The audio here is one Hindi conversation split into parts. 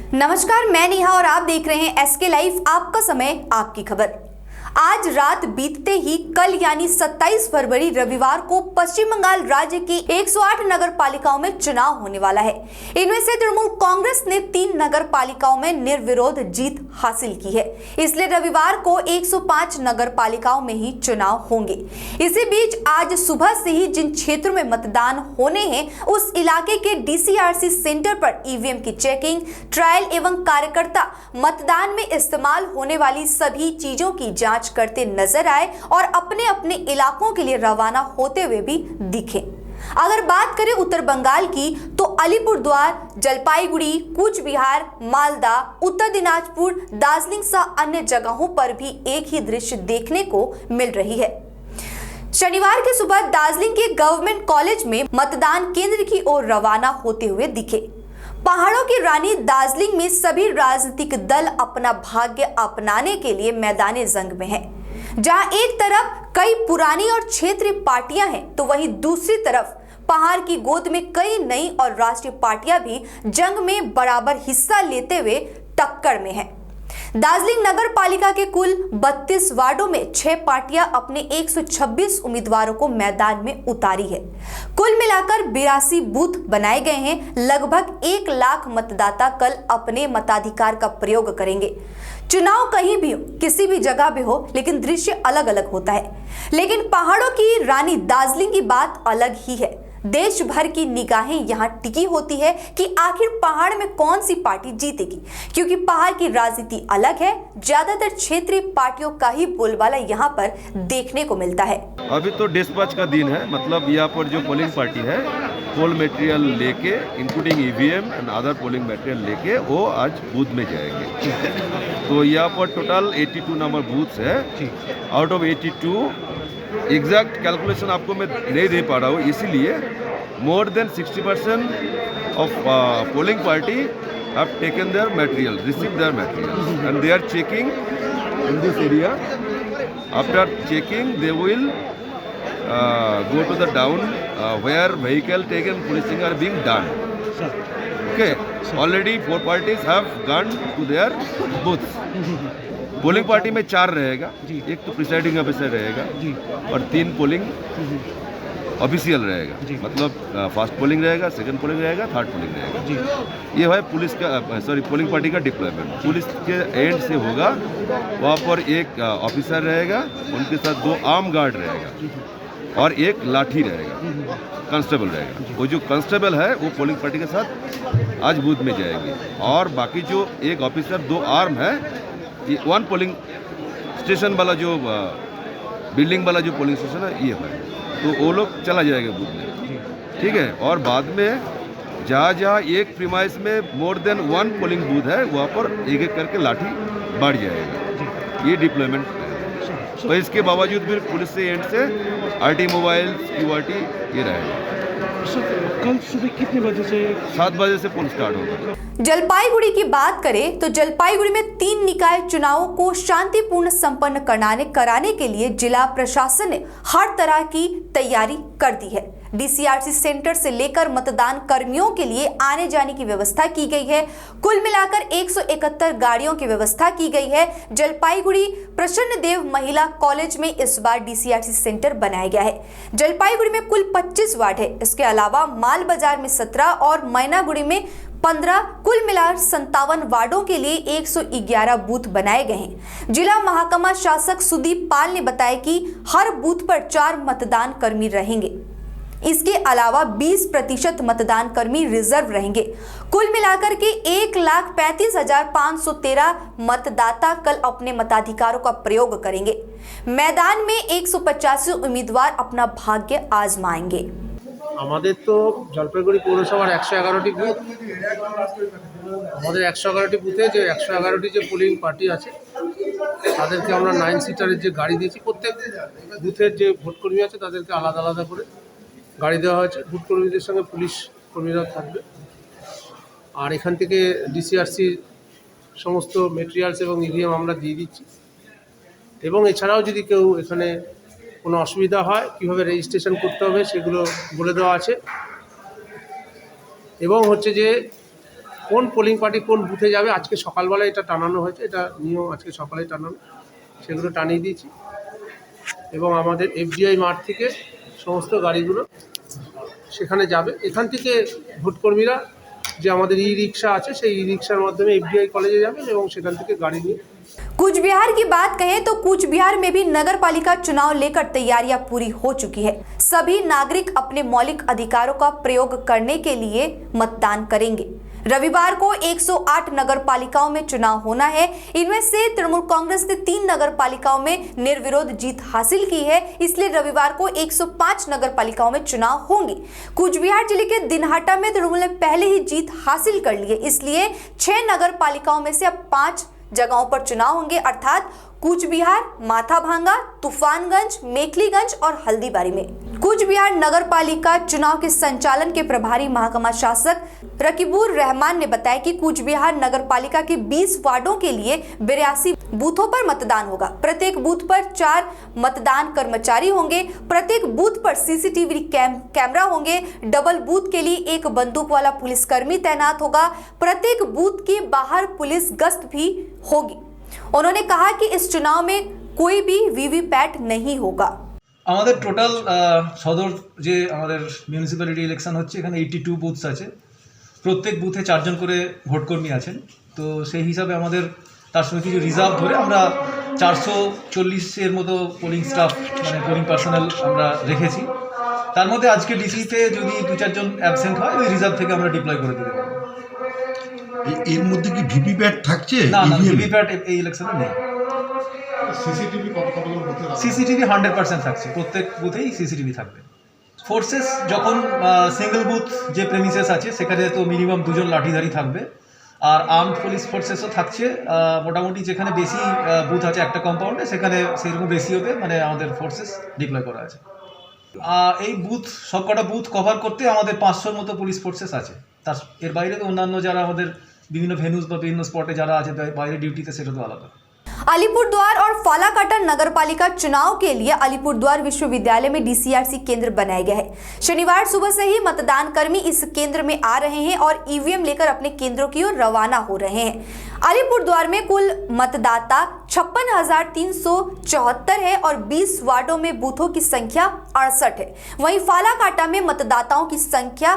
नमस्कार, मैं नेहा और आप देख रहे हैं एसके लाइव। आपका समय, आपकी खबर। आज रात बीतते ही कल यानी 27 फरवरी रविवार को पश्चिम बंगाल राज्य की 108 नगर पालिकाओं में चुनाव होने वाला है। इनमें से तृणमूल कांग्रेस ने 3 नगर पालिकाओं में निर्विरोध जीत हासिल की है, इसलिए रविवार को 105 नगर पालिकाओं में ही चुनाव होंगे। इसी बीच आज सुबह से ही जिन क्षेत्रों में मतदान होने हैं उस इलाके के डीसीआरसी सेंटर पर ईवीएम की चेकिंग, ट्रायल एवं कार्यकर्ता मतदान में इस्तेमाल होने वाली सभी चीजों की जांच करते नजर आए और अपने अपने इलाकों के लिए रवाना होते हुए भी दिखे। अगर बात करें उत्तर बंगाल की तो अलीपुरद्वार, जलपाईगुड़ी, कूच बिहार, मालदा, उत्तर दिनाजपुर, दार्जिलिंग सह अन्य जगहों पर भी एक ही दृश्य देखने को मिल रही है। शनिवार की सुबह दार्जिलिंग के गवर्नमेंट कॉलेज में मतदान केंद्र की ओर रवाना होते हुए दिखे। पहाड़ों की रानी दार्जिलिंग में सभी राजनीतिक दल अपना भाग्य अपनाने के लिए मैदाने जंग में हैं। जहां एक तरफ कई पुरानी और क्षेत्रीय पार्टियां हैं तो वहीं दूसरी तरफ पहाड़ की गोद में कई नई और राष्ट्रीय पार्टियां भी जंग में बराबर हिस्सा लेते हुए टक्कर में हैं। दार्जिलिंग नगर पालिका के कुल 32 वार्डों में 6 पार्टियां अपने 126 उम्मीदवारों को मैदान में उतारी है। कुल मिलाकर 82 बूथ बनाए गए हैं। लगभग 1 लाख मतदाता कल अपने मताधिकार का प्रयोग करेंगे। चुनाव कहीं भी हो, किसी भी जगह भी हो, लेकिन दृश्य अलग अलग होता है। लेकिन पहाड़ों की रानी दार्जिलिंग की बात अलग ही है। देश भर की निगाहें यहां टिकी होती है कि आखिर पहाड़ में कौन सी पार्टी जीतेगी, क्योंकि पहाड़ की राजनीति अलग है। ज्यादातर क्षेत्रीय पार्टियों का ही बोलबाला यहां पर देखने को मिलता है। अभी तो डिस्पैच का दिन है, मतलब यहाँ पर जो पोलिंग पार्टी है पोल मटेरियल लेके including EVM and other polling material लेके वो आज बूथ में जाएंगे। तो यहाँ पर टोटल 82 नंबर बूथ है। आउट ऑफ 82 एग्जैक्ट कैलकुलेशन आपको मैं नहीं दे पा रहा हूँ, इसीलिए more than 60% of polling party have taken their material, receive their material and they are checking in this area. After checking they will go to the down where vehicle taken policing are being done. Okay, already 4 parties have gone to their booths. Polling party में 4 रहेगा, एक तो प्रिसाइडिंग ऑफिसर रहेगा और 3 पोलिंग ऑफिशियल रहेगा। मतलब फर्स्ट पोलिंग रहेगा, सेकंड पोलिंग रहेगा, थर्ड पोलिंग रहेगा। ये है पुलिस का पोलिंग पार्टी का डिप्लॉयमेंट। पुलिस के एंड से होगा, वहाँ पर एक ऑफिसर रहेगा, उनके साथ 2 आर्म गार्ड रहेगा और एक लाठी रहेगा, कांस्टेबल रहेगा। वो जो कांस्टेबल है वो पोलिंग पार्टी के साथ आज बूथ में जाएगी और बाकी जो एक ऑफिसर 2 आर्म है, ये 1 पोलिंग स्टेशन वाला जो बिल्डिंग वाला जो पोलिंग स्टेशन है ये है, तो वो लोग चला जाएगा बूथ में। ठीक है, और बाद में जहाँ एक प्रीमाइस में मोर देन 1 पोलिंग बूथ है वहाँ पर एक करके लाठी बढ़ जाएगा। ये डिप्लॉयमेंट है। तो इसके बावजूद भी पुलिस से एंड से आरटी मोबाइल, क्यूआरटी ये रहेगा। कल सुबह कितने बजे से? 7 बजे से पोल स्टार्ट होगा। जलपाईगुड़ी की बात करें तो जलपाईगुड़ी में 3 निकाय चुनावों को शांतिपूर्ण संपन्न कराने के लिए जिला प्रशासन ने हर तरह की तैयारी कर दी है। डीसीआरसी सेंटर से लेकर मतदान कर्मियों के लिए आने जाने की व्यवस्था की गई है। कुल मिलाकर 171 गाड़ियों की व्यवस्था की गई है। जलपाईगुड़ी प्रसन्न देव महिला कॉलेज में इस बार डीसीआरसी सेंटर बनाया गया है। जलपाईगुड़ी में कुल 25 वार्ड है। इसके अलावा माल बाजार में 17 और मैनागुड़ी में 15, कुल मिलाकर 57 वार्डों के लिए 111 बूथ बनाए गए हैं। जिला महाकमा शासक सुदीप पाल ने बताया कि हर बूथ पर 4 मतदान कर्मी रहेंगे। इसके अलावा 20% मतदान कर्मी रिजर्व रहेंगे। कुल मिलाकर के 1,35,513 मतदाता कल अपने मताधिकारों का प्रयोग करेंगे। मैदान में 185 उम्मीदवार अपना भाग्य आजमाएंगे। আমাদের তো জলপাইগুড়ি পৌরসভার 111টি বুথ, আমাদের 111টি বুথে যে 111টি যে পোলিং পার্টি আছে তাদেরকে আমরা 9 সিটারের যে গাড়ি দিয়েছি। প্রত্যেক বুথের যে ভোটকর্মী আছে তাদেরকে আলাদা আলাদা করে গাড়ি দেওয়া হয়েছে। ভোটকর্মীদের সঙ্গে পুলিশ কর্মীরা থাকবে। আর এখান থেকে ডিসিআরসি সমস্ত মেটেরিয়ালস এবং ইভিএম আমরা দিয়ে দিচ্ছি। এবং এছাড়াও যদি কেউ এখানে কোনো অসুবিধা হয় কীভাবে রেজিস্ট্রেশন করতে হবে সেগুলো বলে দেওয়া আছে। এবং হচ্ছে যে কোন পোলিং পার্টি কোন বুথে যাবে আজকে সকালবেলা এটা টানানো হয়েছে, এটা নিয়ম আজকে সকালে টানানো, সেগুলো টানিয়ে দিয়েছি। এবং আমাদের এফডিআই মাঠ থেকে সমস্ত গাড়িগুলো সেখানে যাবে। এখান থেকে ভোটকর্মীরা যে আমাদের ই রিক্সা আছে সেই ই রিক্সার মাধ্যমে এফডিআই কলেজে যাবেন এবং সেখান থেকে গাড়ি নিয়ে। कूच बिहार की बात कहें तो कूच बिहार में भी नगर पालिका चुनाव लेकर तैयारियां पूरी हो चुकी है। सभी नागरिक अपने मौलिक अधिकारों का प्रयोग करने के लिए मतदान करेंगे। रविवार को 108 नगर पालिकाओं में चुनाव होना है। इनमें से तृणमूल कांग्रेस ने 3 नगर पालिकाओं में निर्विरोध जीत हासिल की है, इसलिए रविवार को 105 नगर पालिकाओं में चुनाव होंगे। कूच बिहार जिले के दिनहाटा में तृणमूल ने पहले ही जीत हासिल कर ली है, इसलिए 6 नगर पालिकाओं में से अब 5 जगहों पर चुनाव होंगे, अर्थात कूच बिहार, माथाभांगा, तूफानगंज, मेखलीगंज और हल्दीबारी में। कूच बिहार नगर पालिका चुनाव के संचालन के प्रभारी महकमा शासक रकीबुर रहमान ने बताया कि कूच बिहार नगर पालिका के 20 वार्डों के लिए 82 बूथों पर मतदान होगा। प्रत्येक बूथ पर 4 मतदान कर्मचारी होंगे। प्रत्येक बूथ पर सीसीटीवी कैमरा होंगे। डबल बूथ के लिए 1 बंदूक वाला पुलिसकर्मी तैनात होगा। प्रत्येक बूथ के बाहर पुलिस गश्त भी होगी। उन्होंने कहा कि इस चुनाव में कोई भी वीवीपैट नहीं होगा। আমাদের টোটাল সদর যে আমাদের মিউনিসিপ্যালিটি ইলেকশন হচ্ছে, এখানে 82 বুথস আছে। প্রত্যেক বুথে 4 জন করে ভোটকর্মী আছেন। তো সেই হিসাবে আমাদের তার সঙ্গে কিছু রিজার্ভ ধরে আমরা 440-এর মতো পোলিং স্টাফ মানে পোলিং পার্সোনাল আমরা রেখেছি। তার মধ্যে আজকে ডিসিতে যদি 2-4 জন অ্যাবসেন্ট হয় ওই রিজার্ভ থেকে আমরা ডিপ্লয় করে দিতে পারবো। এর মধ্যে কি ভিভিপ্যাট থাকছে? না, ভিভিপ্যাট এই ইলেকশনে নেই। সিসিটিভি 100% থাকছে, প্রত্যেক বুথেই সিসিটিভি থাকবে। ফোর্সেস যখন সিঙ্গেল বুথ যে প্রেমিসেস আছে সেখানে তো মিনিমাম 2 জন লাঠিধারী থাকবে, আর আর্মড পুলিশ ফোর্সেসও থাকছে। মোটামুটি যেখানে বেশি বুথ আছে একটা কম্পাউন্ডে সেখানে সেরকম বেশি হবে, মানে আমাদের ফোর্সেস ডিপ্লয় করা আছে। এই বুথ সবকটা বুথ কভার করতে আমাদের 500-র মতো পুলিশ ফোর্সেস আছে। তার এর বাইরে তো অন্যান্য যারা আমাদের বিভিন্ন ভেন্যুজ বা বিভিন্ন স্পটে যারা আছে বাইরে ডিউটিতে, সেটা তো আলাদা। अलीपुरद्वार और फालाकाटा नगर पालिका चुनाव के लिए अलीपुरद्वार विश्वविद्यालय में डीसीआरसी केंद्र बनाया गया है। शनिवार सुबह से ही मतदान कर्मी इस केंद्र में आ रहे हैं और ईवीएम लेकर अपने केंद्रों की ओर रवाना हो रहे हैं। अलीपुरद्वार में कुल मतदाता 56,374 है और 20 वार्डों में बूथों की संख्या 68 है। वहीं फालाकाटा में मतदाताओं की संख्या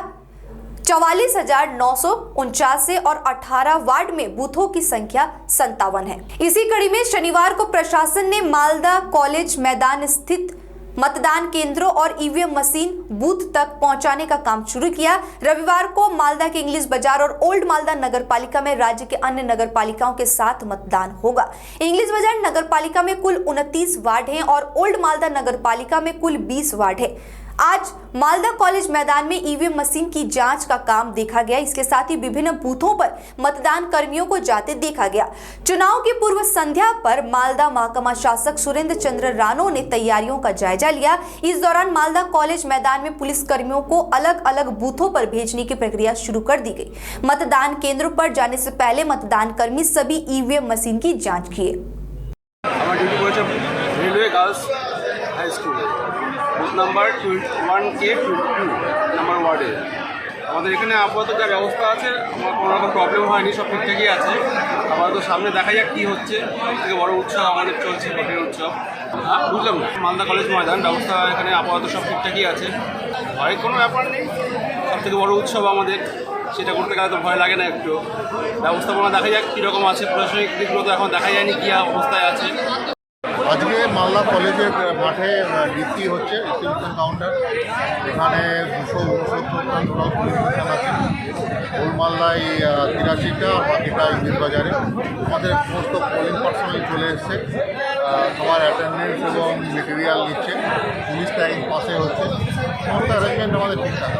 44,949 है और 18 वार्ड में बूथों की संख्या 57 है। इसी कड़ी में शनिवार को प्रशासन ने मालदा कॉलेज मैदान स्थित मतदान केंद्रों और ईवीएम मशीन बूथ तक पहुंचाने का काम शुरू किया। रविवार को मालदा के इंग्लिश बाजार और ओल्ड मालदा नगर पालिका में राज्य के अन्य नगर पालिकाओं के साथ मतदान होगा। इंग्लिश बाजार नगर पालिका में कुल 29 वार्ड हैं और ओल्ड मालदा नगर पालिका में कुल 20 वार्ड है। आज मालदा कॉलेज मैदान में ईवीएम मशीन की जांच का काम देखा गया। इसके साथ ही विभिन्न बूथों पर मतदान कर्मियों को जाते देखा गया। चुनाव की पूर्व संध्या पर मालदा महकमा शासक सुरेंद्र चंद्र राणो ने तैयारियों का जायजा लिया। इस दौरान मालदा कॉलेज मैदान में पुलिस कर्मियों को अलग अलग बूथों पर भेजने की प्रक्रिया शुरू कर दी गई। मतदान केंद्रों पर जाने से पहले मतदान कर्मी सभी ईवीएम मशीन की जांच किए। Railway girls high school booth number 21K22 number ওয়ার্ডে আমাদের এখানে আপাতত যা ব্যবস্থা আছে আমার কোনো রকম প্রবলেম হয়নি, সব ঠিকঠাকই আছে। আপাতত সামনে দেখা যাক কী হচ্ছে। সবথেকে বড় উৎসব আমাদের চলছে ভোটের উৎসব। বুঝলাম না, মালদা কলেজ ময়দান ব্যবস্থা এখানে আপাতত সব ঠিকঠাকই আছে, ভয়ের কোনো ব্যাপার নেই। সবথেকে বড় উৎসব আমাদের, সেটা করতে গেলে তো ভয় লাগে না একটু। ব্যবস্থাপনা দেখা যাক কীরকম আছে, প্রশাসনিক দিকগুলো তো এখন দেখা যায়নি কী অবস্থায় আছে। আজকে মালদা কলেজের মাঠে ডিসি হচ্ছে, রিসিপশন কাউন্টার। এখানে 269টা টোটাল পুলিশ স্টেশন আছে। ওল্ড মালদায় 83টা, বাকিটা ইংলিশ বাজারে। আমাদের সমস্ত পোলিং পার্সোনাল চলে এসছে, সবার অ্যাটেন্ডেন্স এবং মেটেরিয়াল নিচ্ছে। পুলিশ লাইন পাশে হচ্ছে, সমস্ত অ্যারেঞ্জমেন্ট আমাদের ঠিকঠাক।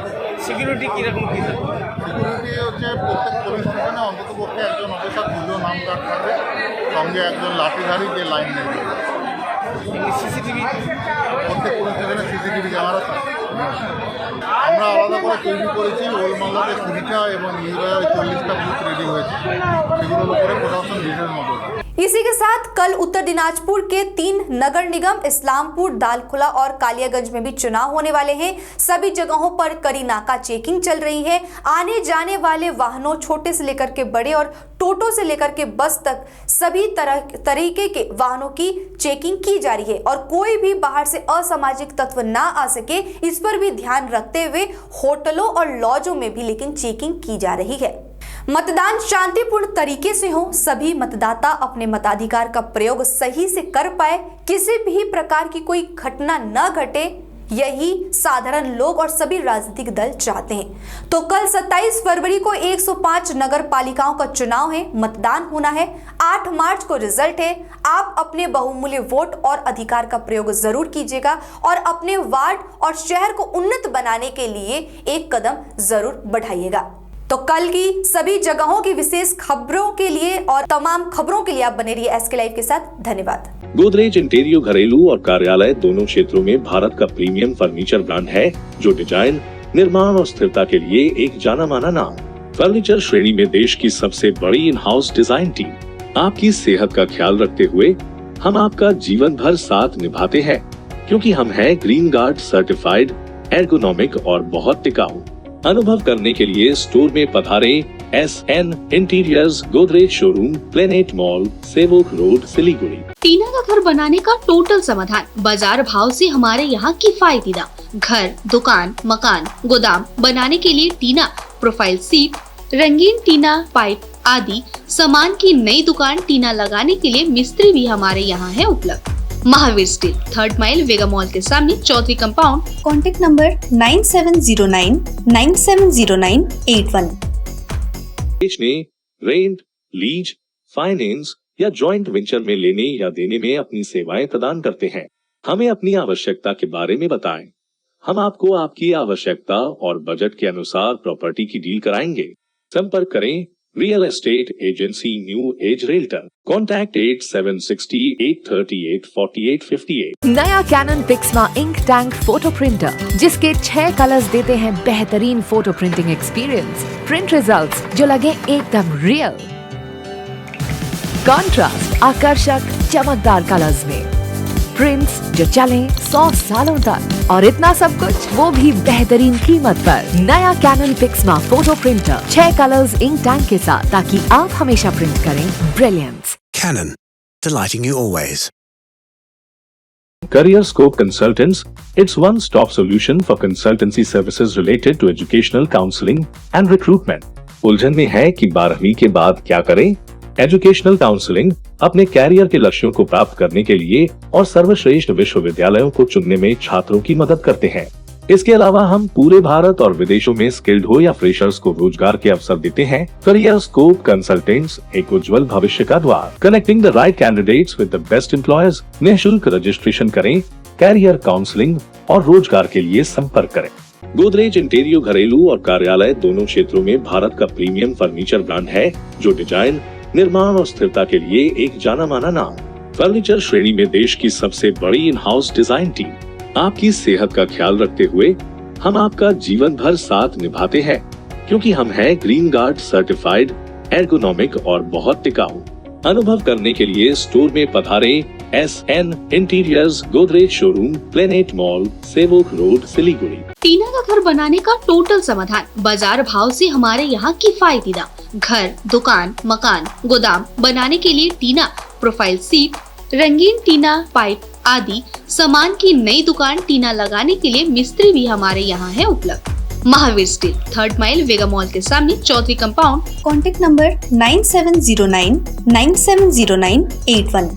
সিকিউরিটি কীরকম কী থাকবে? সিকিউরিটি হচ্ছে প্রত্যেক পুলিশ স্টেশনে অন্ততপক্ষে একজন অফিসার, 2 জন নাম কার্ড থাকবে, সঙ্গে একজন লাঠিধারী যে লাইন নেবে। সিসিটিভি প্রত্যেক পুলিশ স্টেশনে সিসিটিভি ক্যামেরা থাকবে। আমরা আলাদা করে তৈরি করেছি। ওল্ড মালদাতে 20টা এবং ইউরায় 40টা বুথ রেডি হয়েছে, সেগুলোর উপরে প্রশাসন ডিটেল নজর। इसी के साथ कल उत्तर दिनाजपुर के 3 नगर निगम इस्लामपुर, दालखुला और कालियागंज में भी चुनाव होने वाले हैं। सभी जगहों पर कड़ी नाका चेकिंग चल रही है। आने जाने वाले वाहनों, छोटे से लेकर के बड़े और टोटो से लेकर के बस तक सभी तरीके के वाहनों की चेकिंग की जा रही है और कोई भी बाहर से असामाजिक तत्व ना आ सके, इस पर भी ध्यान रखते हुए होटलों और लॉजों में भी लेकिन चेकिंग की जा रही है। मतदान शांतिपूर्ण तरीके से हो, सभी मतदाता अपने मताधिकार का प्रयोग सही से कर पाए, किसी भी प्रकार की कोई घटना न घटे, यही साधारण लोग और सभी राजनीतिक दल चाहते हैं। तो कल 27 फरवरी को 105 नगर पालिकाओं का चुनाव है, मतदान होना है। 8 मार्च को रिजल्ट है। आप अपने बहुमूल्य वोट और अधिकार का प्रयोग जरूर कीजिएगा और अपने वार्ड और शहर को उन्नत बनाने के लिए एक कदम जरूर बढ़ाइएगा। तो कल की सभी जगहों की विशेष खबरों के लिए और तमाम खबरों के लिए आप बने रहिए एसके लाइव के साथ। धन्यवाद। गोदरेज इंटीरियो घरेलू और कार्यालय दोनों क्षेत्रों में भारत का प्रीमियम फर्नीचर ब्रांड है, जो डिजाइन, निर्माण और स्थिरता के लिए एक जाना माना नाम। फर्नीचर श्रेणी में देश की सबसे बड़ी इन हाउस डिजाइन टीम। आपकी सेहत का ख्याल रखते हुए हम आपका जीवन भर साथ निभाते हैं, क्योंकि हम हैं ग्रीन गार्ड सर्टिफाइड, एर्गोनॉमिक और बहुत टिकाऊ। अनुभव करने के लिए स्टोर में पधारें। SN interiors, Godrej showroom, planet mall, सेवक रोड, सिलीगुड़ी। टीना का घर बनाने का टोटल समाधान, बाजार भाव से हमारे यहाँ किफायती दाम। घर, दुकान, मकान, गोदाम बनाने के लिए टीना, प्रोफाइल सीट, रंगीन टीना, पाइप आदि सामान की नई दुकान टीना लगाने के लिए मिस्त्री भी हमारे यहाँ है उपलब्ध। Mahavir steel, 3rd mile, Vega mall के सामने, चौधरी कंपाउंड। Contact number 9709970981। बेचने, रेंट, लीज, फाइनेंस या जॉइंट वेंचर में लेने या देने में अपनी सेवाएं प्रदान करते हैं। हमें अपनी आवश्यकता के बारे में बताएं। हम आपको आपकी आवश्यकता और बजट के अनुसार प्रॉपर्टी की डील कराएंगे। संपर्क करें real estate agency New Age Realtor. Contact 8768384858। नया Canon Pixma ink tank photo printer, जिसके 6 कलर्स देते हैं बेहतरीन photo printing experience. Print results जो लगे एकदम रियल। कॉन्ट्रास्ट, आकर्षक, चमकदार कलर्स में। प्रिंट्स जो चलें 100 सालों तक, और इतना सब कुछ वो भी बेहतरीन कीमत पर। नया Canon Pixma photo printer 6 colours ink tank के साथ, ताकि आप हमेशा प्रिंट करें brilliance. Canon, delighting you always. Career Scope Consultants, it's one-stop solution for consultancy services related to educational counseling and recruitment. उलझन में है कि 12वीं के बाद क्या करें? एजुकेशनल काउंसलिंग अपने कैरियर के लक्ष्यों को प्राप्त करने के लिए और सर्वश्रेष्ठ विश्वविद्यालयों को चुनने में छात्रों की मदद करते हैं। इसके अलावा हम पूरे भारत और विदेशों में स्किल्ड हो या फ्रेशर्स को रोजगार के अवसर देते हैं। करियर स्कोप कंसल्टेंट्स, एक उज्जवल भविष्य का द्वार। Connecting the right candidates with the best employers. निःशुल्क रजिस्ट्रेशन करें। कैरियर काउंसलिंग और रोजगार के लिए संपर्क करें। गोदरेज इंटीरियो घरेलू और कार्यालय दोनों क्षेत्रों में भारत का प्रीमियम फर्नीचर ब्रांड है, जो डिजाइन, निर्माण और स्थिरता के लिए एक जाना माना नाम। फर्नीचर श्रेणी में देश की सबसे बड़ी इन हाउस डिजाइन टीम। आपकी सेहत का ख्याल रखते हुए हम आपका जीवन भर साथ निभाते हैं, क्योंकि हम हैं ग्रीन गार्ड सर्टिफाइड, एर्गोनॉमिक और बहुत टिकाऊ। अनुभव करने के लिए स्टोर में पधारें। SN interiors, Godrej showroom, planet mall, सेवक रोड, सिलीगुड़ी। टीना का घर बनाने का टोटल समाधान, बाजार भाव से हमारे यहाँ किफायती दाम। घर, दुकान, मकान, गोदाम बनाने के लिए टीना, प्रोफाइल सीट, रंगीन टीना, पाइप आदि सामान की नई दुकान टीना लगाने के लिए मिस्त्री भी हमारे यहाँ है उपलब्ध। Mahavir steel, 3rd mile, Vega mall के सामने, Chaudhary compound. Contact number 9709970981।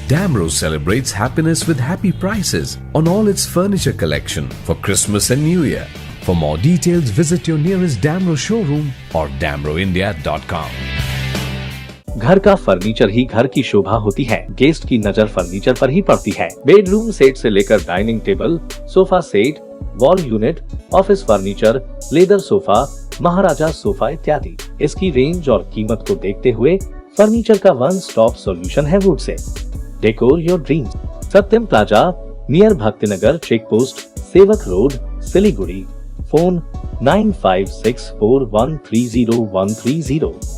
Damro celebrates happiness with happy prices on all its furniture collection for Christmas and New Year. For more details, visit your nearest Damro showroom or damroindia.com. घर का फर्नीचर ही घर की शोभा होती है। गेस्ट की नजर फर्नीचर पर ही पड़ती है। बेडरूम सेट से लेकर dining table, sofa set, wall unit, office furniture, leather sofa, Maharaja sofa इत्यादि। इसकी रेंज और कीमत को देखते हुए फर्नीचर का वन स्टॉप सॉल्यूशन है वुड से। Decor your dreams. Satyam Plaza, near Bhaktinagar check post, Sevoke Road, Siliguri. Phone 9564130130।